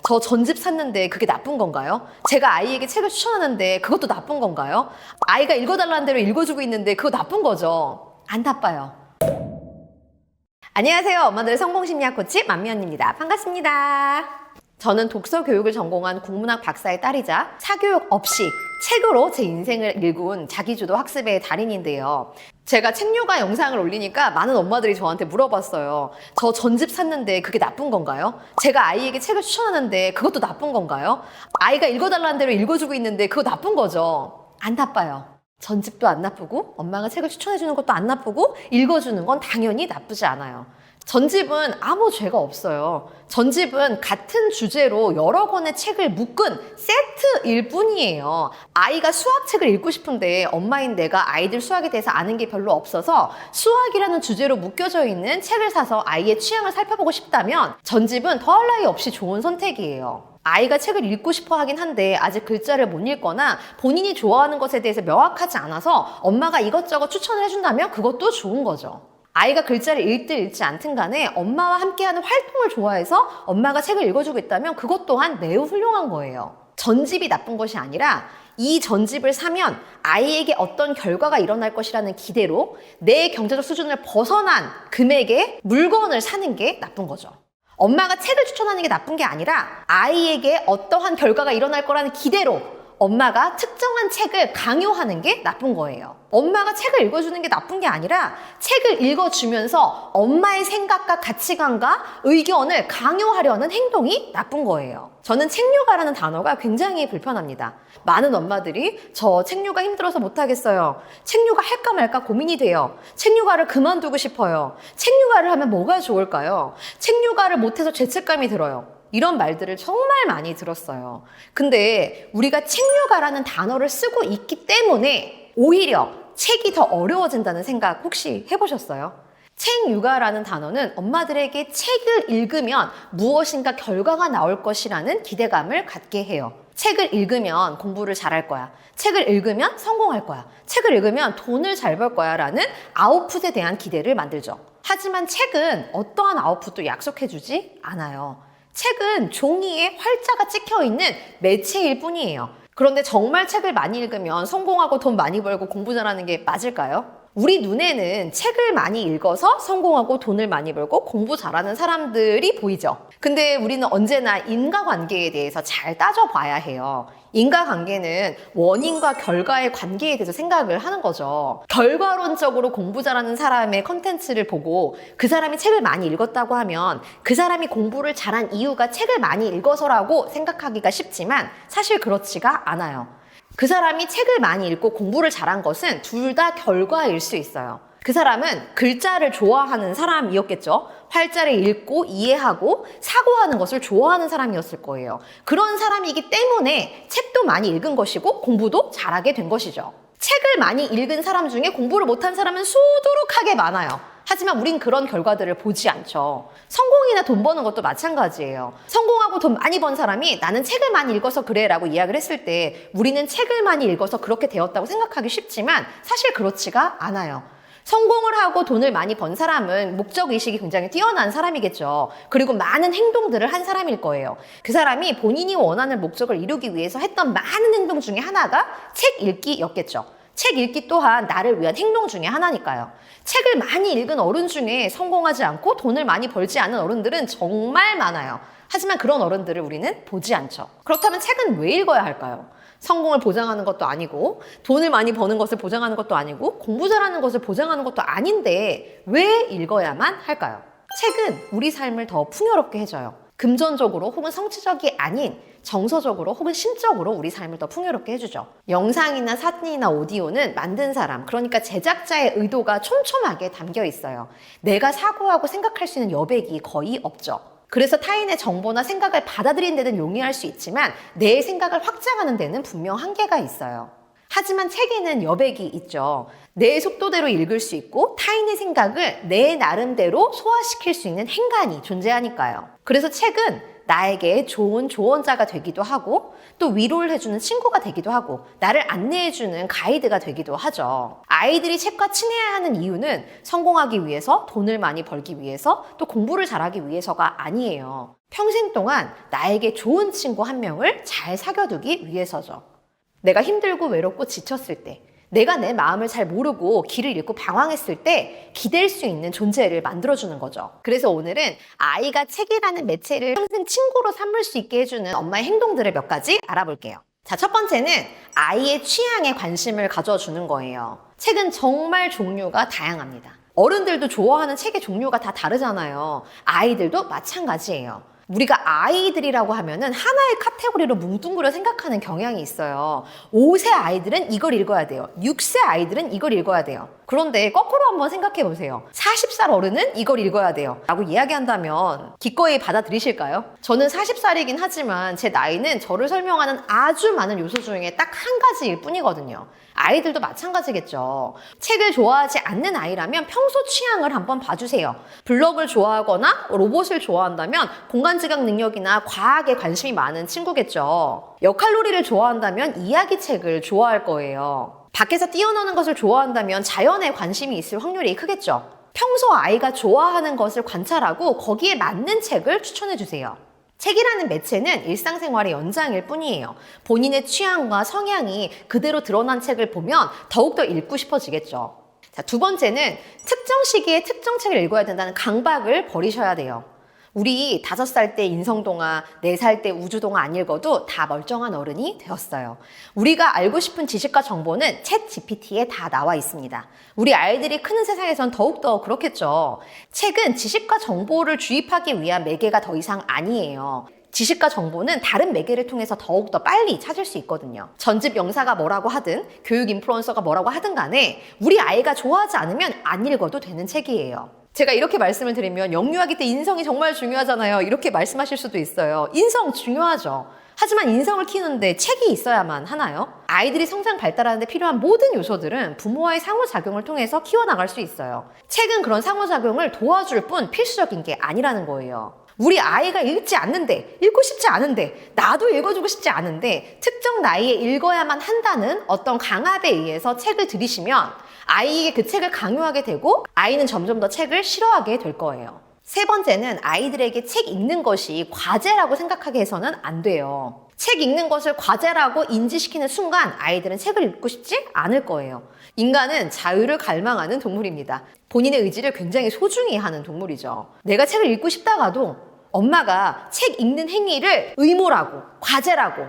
저 전집 샀는데 그게 나쁜 건가요? 제가 아이에게 책을 추천하는데 그것도 나쁜 건가요? 아이가 읽어달라는 대로 읽어주고 있는데 그거 나쁜 거죠? 안 나빠요. 안녕하세요. 엄마들의 성공심리학 코치 만미언입니다. 반갑습니다. 저는 독서 교육을 전공한 국문학 박사의 딸이자 사교육 없이 책으로 제 인생을 일군 자기주도 학습의 달인인데요. 제가 책류가 영상을 올리니까 많은 엄마들이 저한테 물어봤어요. 저 전집 샀는데 그게 나쁜 건가요? 제가 아이에게 책을 추천하는데 그것도 나쁜 건가요? 아이가 읽어달라는 대로 읽어주고 있는데 그거 나쁜 거죠? 안 나빠요. 전집도 안 나쁘고 엄마가 책을 추천해주는 것도 안 나쁘고 읽어주는 건 당연히 나쁘지 않아요. 전집은 아무 죄가 없어요. 전집은 같은 주제로 여러 권의 책을 묶은 세트일 뿐이에요. 아이가 수학책을 읽고 싶은데 엄마인 내가 아이들 수학에 대해서 아는 게 별로 없어서 수학이라는 주제로 묶여져 있는 책을 사서 아이의 취향을 살펴보고 싶다면 전집은 더할 나위 없이 좋은 선택이에요. 아이가 책을 읽고 싶어 하긴 한데 아직 글자를 못 읽거나 본인이 좋아하는 것에 대해서 명확하지 않아서 엄마가 이것저것 추천을 해준다면 그것도 좋은 거죠. 아이가 글자를 읽든 읽지 않든 간에 엄마와 함께하는 활동을 좋아해서 엄마가 책을 읽어주고 있다면 그것 또한 매우 훌륭한 거예요. 전집이 나쁜 것이 아니라 이 전집을 사면 아이에게 어떤 결과가 일어날 것이라는 기대로 내 경제적 수준을 벗어난 금액의 물건을 사는 게 나쁜 거죠. 엄마가 책을 추천하는 게 나쁜 게 아니라 아이에게 어떠한 결과가 일어날 거라는 기대로 엄마가 특정한 책을 강요하는 게 나쁜 거예요. 엄마가 책을 읽어주는 게 나쁜 게 아니라 책을 읽어주면서 엄마의 생각과 가치관과 의견을 강요하려는 행동이 나쁜 거예요. 저는 책류가라는 단어가 굉장히 불편합니다. 많은 엄마들이 저 책류가 힘들어서 못하겠어요. 책류가 할까 말까 고민이 돼요. 책류가를 그만두고 싶어요. 책류가를 하면 뭐가 좋을까요? 책류가를 못해서 죄책감이 들어요. 이런 말들을 정말 많이 들었어요. 근데 우리가 책류가라는 단어를 쓰고 있기 때문에 오히려 책이 더 어려워진다는 생각 혹시 해보셨어요? 책육아라는 단어는 엄마들에게 책을 읽으면 무엇인가 결과가 나올 것이라는 기대감을 갖게 해요. 책을 읽으면 공부를 잘할 거야. 책을 읽으면 성공할 거야. 책을 읽으면 돈을 잘 벌 거야 라는 아웃풋에 대한 기대를 만들죠. 하지만 책은 어떠한 아웃풋도 약속해주지 않아요. 책은 종이에 활자가 찍혀있는 매체일 뿐이에요. 그런데 정말 책을 많이 읽으면 성공하고 돈 많이 벌고 공부 잘하는 게 맞을까요? 우리 눈에는 책을 많이 읽어서 성공하고 돈을 많이 벌고 공부 잘하는 사람들이 보이죠. 근데 우리는 언제나 인과관계에 대해서 잘 따져봐야 해요. 인과관계는 원인과 결과의 관계에 대해서 생각을 하는 거죠. 결과론적으로 공부 잘하는 사람의 컨텐츠를 보고 그 사람이 책을 많이 읽었다고 하면 그 사람이 공부를 잘한 이유가 책을 많이 읽어서라고 생각하기가 쉽지만 사실 그렇지가 않아요. 그 사람이 책을 많이 읽고 공부를 잘한 것은 둘 다 결과일 수 있어요. 그 사람은 글자를 좋아하는 사람이었겠죠. 활자를 읽고 이해하고 사고하는 것을 좋아하는 사람이었을 거예요. 그런 사람이기 때문에 책도 많이 읽은 것이고 공부도 잘하게 된 것이죠. 책을 많이 읽은 사람 중에 공부를 못한 사람은 수두룩하게 많아요. 하지만 우린 그런 결과들을 보지 않죠. 성공이나 돈 버는 것도 마찬가지예요. 성공하고 돈 많이 번 사람이 나는 책을 많이 읽어서 그래 라고 이야기를 했을 때 우리는 책을 많이 읽어서 그렇게 되었다고 생각하기 쉽지만 사실 그렇지가 않아요. 성공을 하고 돈을 많이 번 사람은 목적의식이 굉장히 뛰어난 사람이겠죠. 그리고 많은 행동들을 한 사람일 거예요. 그 사람이 본인이 원하는 목적을 이루기 위해서 했던 많은 행동 중에 하나가 책 읽기였겠죠. 책 읽기 또한 나를 위한 행동 중에 하나니까요. 책을 많이 읽은 어른 중에 성공하지 않고 돈을 많이 벌지 않은 어른들은 정말 많아요. 하지만 그런 어른들을 우리는 보지 않죠. 그렇다면 책은 왜 읽어야 할까요? 성공을 보장하는 것도 아니고 돈을 많이 버는 것을 보장하는 것도 아니고 공부 잘하는 것을 보장하는 것도 아닌데 왜 읽어야만 할까요? 책은 우리 삶을 더 풍요롭게 해줘요. 금전적으로 혹은 성취적이 아닌 정서적으로 혹은 심적으로 우리 삶을 더 풍요롭게 해주죠. 영상이나 사진이나 오디오는 만든 사람, 그러니까 제작자의 의도가 촘촘하게 담겨 있어요. 내가 사고하고 생각할 수 있는 여백이 거의 없죠. 그래서 타인의 정보나 생각을 받아들이는 데는 용이할 수 있지만 내 생각을 확장하는 데는 분명 한계가 있어요. 하지만 책에는 여백이 있죠. 내 속도대로 읽을 수 있고 타인의 생각을 내 나름대로 소화시킬 수 있는 행간이 존재하니까요. 그래서 책은 나에게 좋은 조언자가 되기도 하고 또 위로를 해주는 친구가 되기도 하고 나를 안내해주는 가이드가 되기도 하죠. 아이들이 책과 친해야 하는 이유는 성공하기 위해서, 돈을 많이 벌기 위해서, 또 공부를 잘하기 위해서가 아니에요. 평생 동안 나에게 좋은 친구 한 명을 잘 사귀어두기 위해서죠. 내가 힘들고 외롭고 지쳤을 때, 내가 내 마음을 잘 모르고 길을 잃고 방황했을 때 기댈 수 있는 존재를 만들어주는 거죠. 그래서 오늘은 아이가 책이라는 매체를 평생 친구로 삼을 수 있게 해주는 엄마의 행동들을 몇 가지 알아볼게요. 자, 첫 번째는 아이의 취향에 관심을 가져주는 거예요. 책은 정말 종류가 다양합니다. 어른들도 좋아하는 책의 종류가 다 다르잖아요. 아이들도 마찬가지예요. 우리가 아이들이라고 하면은 하나의 카테고리로 뭉뚱그려 생각하는 경향이 있어요. 5세 아이들은 이걸 읽어야 돼요. 6세 아이들은 이걸 읽어야 돼요. 그런데 거꾸로 한번 생각해 보세요. 40살 어른은 이걸 읽어야 돼요 라고 이야기한다면 기꺼이 받아들이실까요? 저는 40살이긴 하지만 제 나이는 저를 설명하는 아주 많은 요소 중에 딱 한 가지일 뿐이거든요. 아이들도 마찬가지겠죠. 책을 좋아하지 않는 아이라면 평소 취향을 한번 봐주세요. 블럭을 좋아하거나 로봇을 좋아한다면 공간지각 능력이나 과학에 관심이 많은 친구겠죠. 역할놀이를 좋아한다면 이야기책을 좋아할 거예요. 밖에서 뛰어노는 것을 좋아한다면 자연에 관심이 있을 확률이 크겠죠. 평소 아이가 좋아하는 것을 관찰하고 거기에 맞는 책을 추천해 주세요. 책이라는 매체는 일상생활의 연장일 뿐이에요. 본인의 취향과 성향이 그대로 드러난 책을 보면 더욱더 읽고 싶어지겠죠. 자, 두 번째는 특정 시기에 특정 책을 읽어야 된다는 강박을 버리셔야 돼요. 우리 5살 때 인성동화, 4살 때 우주동화 안 읽어도 다 멀쩡한 어른이 되었어요. 우리가 알고 싶은 지식과 정보는 챗 GPT에 다 나와 있습니다. 우리 아이들이 크는 세상에선 더욱더 그렇겠죠. 책은 지식과 정보를 주입하기 위한 매개가 더 이상 아니에요. 지식과 정보는 다른 매개를 통해서 더욱더 빨리 찾을 수 있거든요. 전집 영사가 뭐라고 하든 교육 인플루언서가 뭐라고 하든 간에 우리 아이가 좋아하지 않으면 안 읽어도 되는 책이에요. 제가 이렇게 말씀을 드리면 영유아기 때 인성이 정말 중요하잖아요. 이렇게 말씀하실 수도 있어요. 인성 중요하죠. 하지만 인성을 키우는데 책이 있어야만 하나요? 아이들이 성장 발달하는 데 필요한 모든 요소들은 부모와의 상호작용을 통해서 키워나갈 수 있어요. 책은 그런 상호작용을 도와줄 뿐 필수적인 게 아니라는 거예요. 우리 아이가 읽지 않는데, 읽고 싶지 않은데, 나도 읽어주고 싶지 않은데 특정 나이에 읽어야만 한다는 어떤 강압에 의해서 책을 들이시면 아이에게 그 책을 강요하게 되고 아이는 점점 더 책을 싫어하게 될 거예요. 세 번째는 아이들에게 책 읽는 것이 과제라고 생각하게 해서는 안 돼요. 책 읽는 것을 과제라고 인지시키는 순간 아이들은 책을 읽고 싶지 않을 거예요. 인간은 자유를 갈망하는 동물입니다. 본인의 의지를 굉장히 소중히 하는 동물이죠. 내가 책을 읽고 싶다가도 엄마가 책 읽는 행위를 의무라고, 과제라고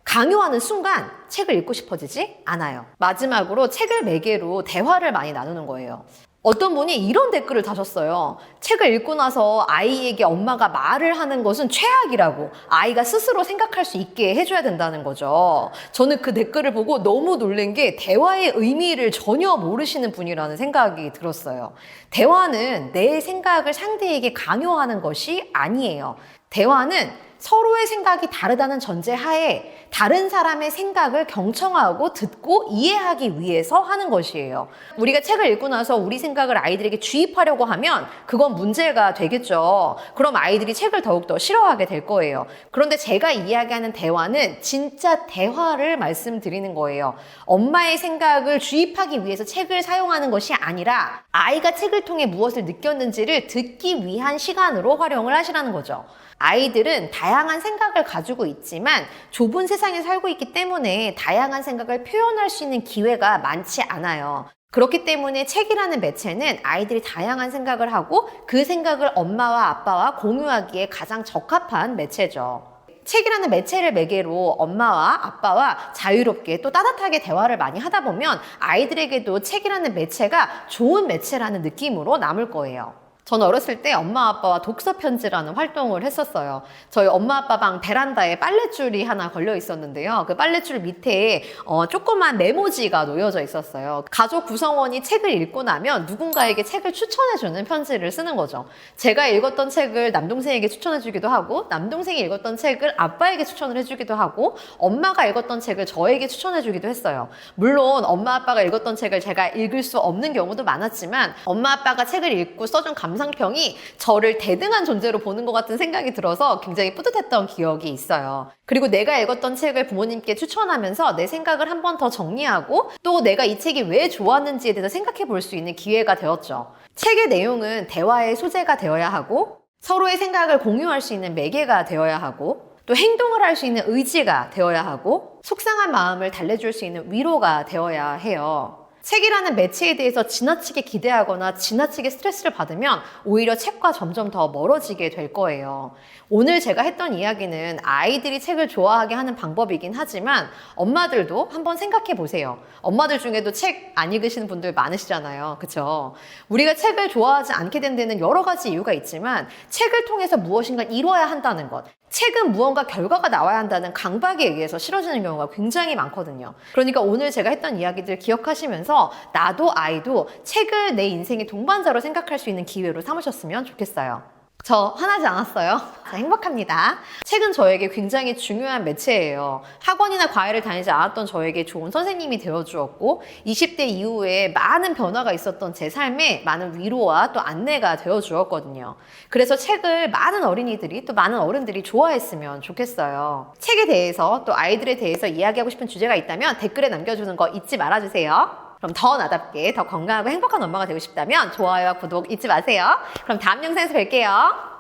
강요하는 순간 책을 읽고 싶어지지 않아요. 마지막으로 책을 매개로 대화를 많이 나누는 거예요. 어떤 분이 이런 댓글을 다셨어요. 책을 읽고 나서 아이에게 엄마가 말을 하는 것은 최악이라고 아이가 스스로 생각할 수 있게 해줘야 된다는 거죠. 저는 그 댓글을 보고 너무 놀란 게 대화의 의미를 전혀 모르시는 분이라는 생각이 들었어요. 대화는 내 생각을 상대에게 강요하는 것이 아니에요. 대화는 서로의 생각이 다르다는 전제하에 다른 사람의 생각을 경청하고 듣고 이해하기 위해서 하는 것이에요. 우리가 책을 읽고 나서 우리 생각을 아이들에게 주입하려고 하면 그건 문제가 되겠죠. 그럼 아이들이 책을 더욱더 싫어하게 될 거예요. 그런데 제가 이야기하는 대화는 진짜 대화를 말씀드리는 거예요. 엄마의 생각을 주입하기 위해서 책을 사용하는 것이 아니라 아이가 책을 통해 무엇을 느꼈는지를 듣기 위한 시간으로 활용을 하시라는 거죠. 아이들은 다양한 생각을 가지고 있지만 좁은 세상에 살고 있기 때문에 다양한 생각을 표현할 수 있는 기회가 많지 않아요. 그렇기 때문에 책이라는 매체는 아이들이 다양한 생각을 하고 그 생각을 엄마와 아빠와 공유하기에 가장 적합한 매체죠. 책이라는 매체를 매개로 엄마와 아빠와 자유롭게 또 따뜻하게 대화를 많이 하다 보면 아이들에게도 책이라는 매체가 좋은 매체라는 느낌으로 남을 거예요. 저는 어렸을 때 엄마 아빠와 독서 편지라는 활동을 했었어요. 저희 엄마 아빠 방 베란다에 빨랫줄이 하나 걸려 있었는데요. 그 빨랫줄 밑에 조그만 메모지가 놓여져 있었어요. 가족 구성원이 책을 읽고 나면 누군가에게 책을 추천해주는 편지를 쓰는 거죠. 제가 읽었던 책을 남동생에게 추천해주기도 하고 남동생이 읽었던 책을 아빠에게 추천을 해주기도 하고 엄마가 읽었던 책을 저에게 추천해주기도 했어요. 물론 엄마 아빠가 읽었던 책을 제가 읽을 수 없는 경우도 많았지만 엄마 아빠가 책을 읽고 써준 감상평이 저를 대등한 존재로 보는 것 같은 생각이 들어서 굉장히 뿌듯했던 기억이 있어요. 그리고 내가 읽었던 책을 부모님께 추천하면서 내 생각을 한 번 더 정리하고 또 내가 이 책이 왜 좋았는지에 대해서 생각해 볼 수 있는 기회가 되었죠. 책의 내용은 대화의 소재가 되어야 하고 서로의 생각을 공유할 수 있는 매개가 되어야 하고, 또 행동을 할 수 있는 의지가 되어야 하고, 속상한 마음을 달래줄 수 있는 위로가 되어야 해요. 책이라는 매체에 대해서 지나치게 기대하거나 지나치게 스트레스를 받으면 오히려 책과 점점 더 멀어지게 될 거예요. 오늘 제가 했던 이야기는 아이들이 책을 좋아하게 하는 방법이긴 하지만 엄마들도 한번 생각해 보세요. 엄마들 중에도 책 안 읽으시는 분들 많으시잖아요. 그쵸? 우리가 책을 좋아하지 않게 된 데는 여러 가지 이유가 있지만 책을 통해서 무엇인가 이뤄야 한다는 것, 책은 무언가 결과가 나와야 한다는 강박에 의해서 싫어지는 경우가 굉장히 많거든요. 그러니까 오늘 제가 했던 이야기들 기억하시면서 나도 아이도 책을 내 인생의 동반자로 생각할 수 있는 기회로 삼으셨으면 좋겠어요. 저 화나지 않았어요. 자, 행복합니다. 책은 저에게 굉장히 중요한 매체예요. 학원이나 과외를 다니지 않았던 저에게 좋은 선생님이 되어주었고 20대 이후에 많은 변화가 있었던 제 삶에 많은 위로와 또 안내가 되어주었거든요. 그래서 책을 많은 어린이들이 또 많은 어른들이 좋아했으면 좋겠어요. 책에 대해서 또 아이들에 대해서 이야기하고 싶은 주제가 있다면 댓글에 남겨주는 거 잊지 말아주세요. 그럼 더 나답게 더 건강하고 행복한 엄마가 되고 싶다면 좋아요와 구독 잊지 마세요. 그럼 다음 영상에서 뵐게요.